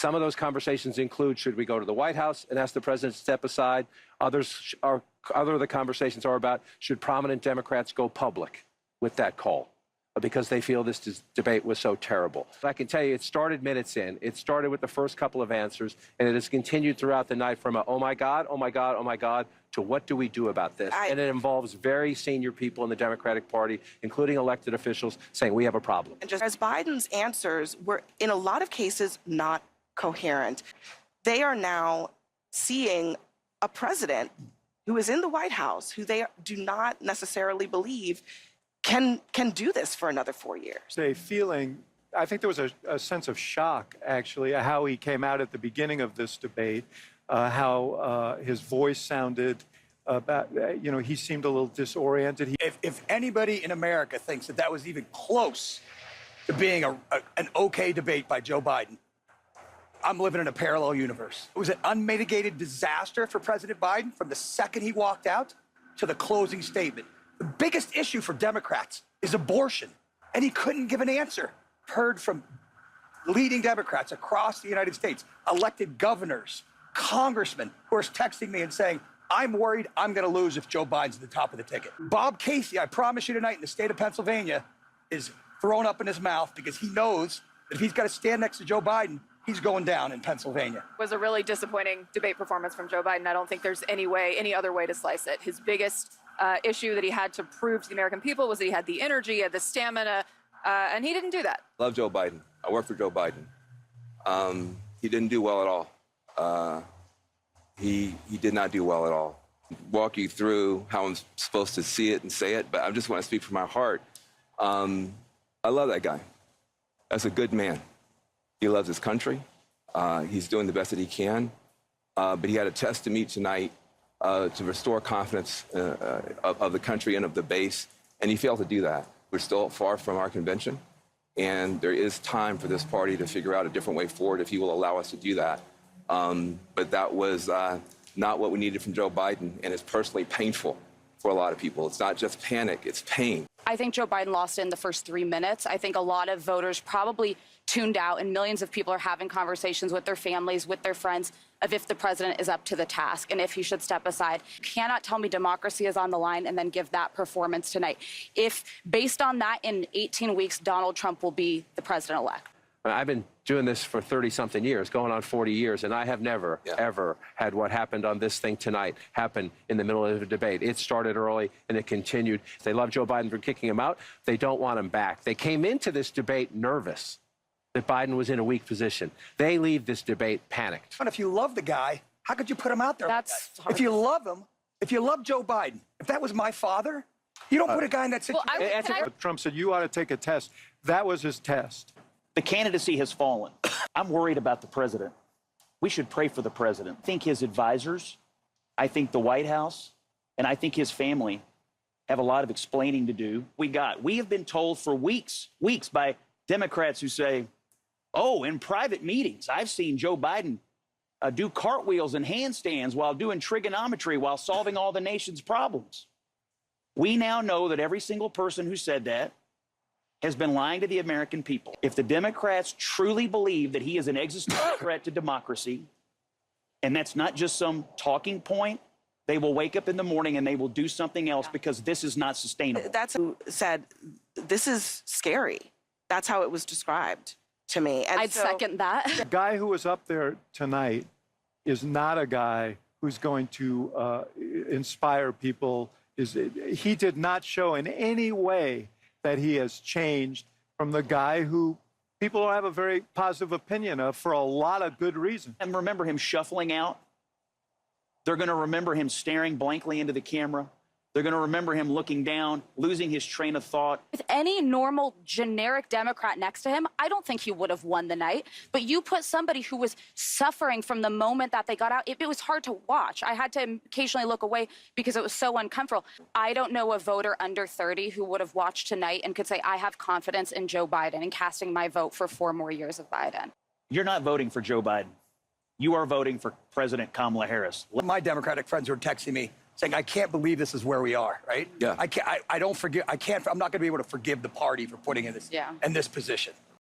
Some of those conversations include, should we go to the White House and ask the president to step aside? Other of the conversations are about, should prominent Democrats go public with that call? Because they feel this debate was so terrible. I can tell you, it started minutes in. It started with the first couple of answers, and it has continued throughout the night from a, oh my God, oh my God, oh my God, to what do we do about this? And it involves very senior people in the Democratic Party, including elected officials, saying we have a problem. And just as Biden's answers were, in a lot of cases, not coherent, they are now seeing a president who is in the White House, who they do not necessarily believe can do this for another 4 years. A feeling, I think there was a sense of shock, actually, at how he came out at the beginning of this debate, how his voice sounded, he seemed a little disoriented. If anybody in America thinks that that was even close to being an okay debate by Joe Biden, I'm living in a parallel universe. It was an unmitigated disaster for President Biden from the second he walked out to the closing statement. The biggest issue for Democrats is abortion, and he couldn't give an answer. Heard from leading Democrats across the United States, elected governors, congressmen, who are texting me and saying, I'm worried I'm going to lose if Joe Biden's at the top of the ticket. Bob Casey, I promise you tonight, in the state of Pennsylvania, is thrown up in his mouth because he knows that if he's got to stand next to Joe Biden, he's going down in Pennsylvania. It was a really disappointing debate performance from Joe Biden. I don't think there's any other way to slice it. His biggest issue that he had to prove to the American people was that he had the energy, he had the stamina, and he didn't do that. Love Joe Biden. I work for Joe Biden. He didn't do well at all. He did not do well at all. Walk you through how I'm supposed to see it and say it, but I just want to speak from my heart. I love that guy. That's a good man. He loves his country. He's doing the best that he can. But he had a test to meet tonight to restore confidence of the country and of the base, and he failed to do that. We're still far from our convention, and there is time for this party to figure out a different way forward if he will allow us to do that. But that was not what we needed from Joe Biden, and it's personally painful for a lot of people. It's not just panic, it's pain. I think Joe Biden lost in the first 3 minutes. I think a lot of voters probably tuned out, and millions of people are having conversations with their families, with their friends, of if the president is up to the task and if he should step aside. You cannot tell me democracy is on the line and then give that performance tonight. If, based on that, in 18 weeks, Donald Trump will be the president-elect. I've been doing this for 30-something years, going on 40 years, and I have never, ever had what happened on this thing tonight happen in the middle of a debate. It started early, and it continued. They love Joe Biden for kicking him out. They don't want him back. They came into this debate nervous that Biden was in a weak position. They leave this debate panicked. And if you love the guy, how could you put him out there? That's hard. If you love him, if you love Joe Biden, if that was my father, you don't put a guy in that situation. Trump said, you ought to take a test. That was his test. The candidacy has fallen. I'm worried about the president. We should pray for the president. I think his advisors, I think the White House, and I think his family have a lot of explaining to do. We have been told for weeks by Democrats who say, oh, in private meetings, I've seen Joe Biden do cartwheels and handstands while doing trigonometry while solving all the nation's problems. We now know that every single person who said that has been lying to the American people. If the Democrats truly believe that he is an existential threat to democracy, and that's not just some talking point, they will wake up in the morning and they will do something else because this is not sustainable. That's who said, this is scary. That's how it was described to me. And I'd second that. The guy who was up there tonight is not a guy who's going to inspire people. He did not show in any way that he has changed from the guy who people have a very positive opinion of for a lot of good reasons. And remember him shuffling out. They're going to remember him staring blankly into the camera. They're going to remember him looking down, losing his train of thought. With any normal, generic Democrat next to him, I don't think he would have won the night. But you put somebody who was suffering from the moment that they got out, it was hard to watch. I had to occasionally look away because it was so uncomfortable. I don't know a voter under 30 who would have watched tonight and could say, I have confidence in Joe Biden and casting my vote for 4 more years of Biden. You're not voting for Joe Biden. You are voting for President Kamala Harris. My Democratic friends were texting me saying, I can't believe this is where we are, right? Yeah. I'm not going to be able to forgive the party for putting in this, in this position.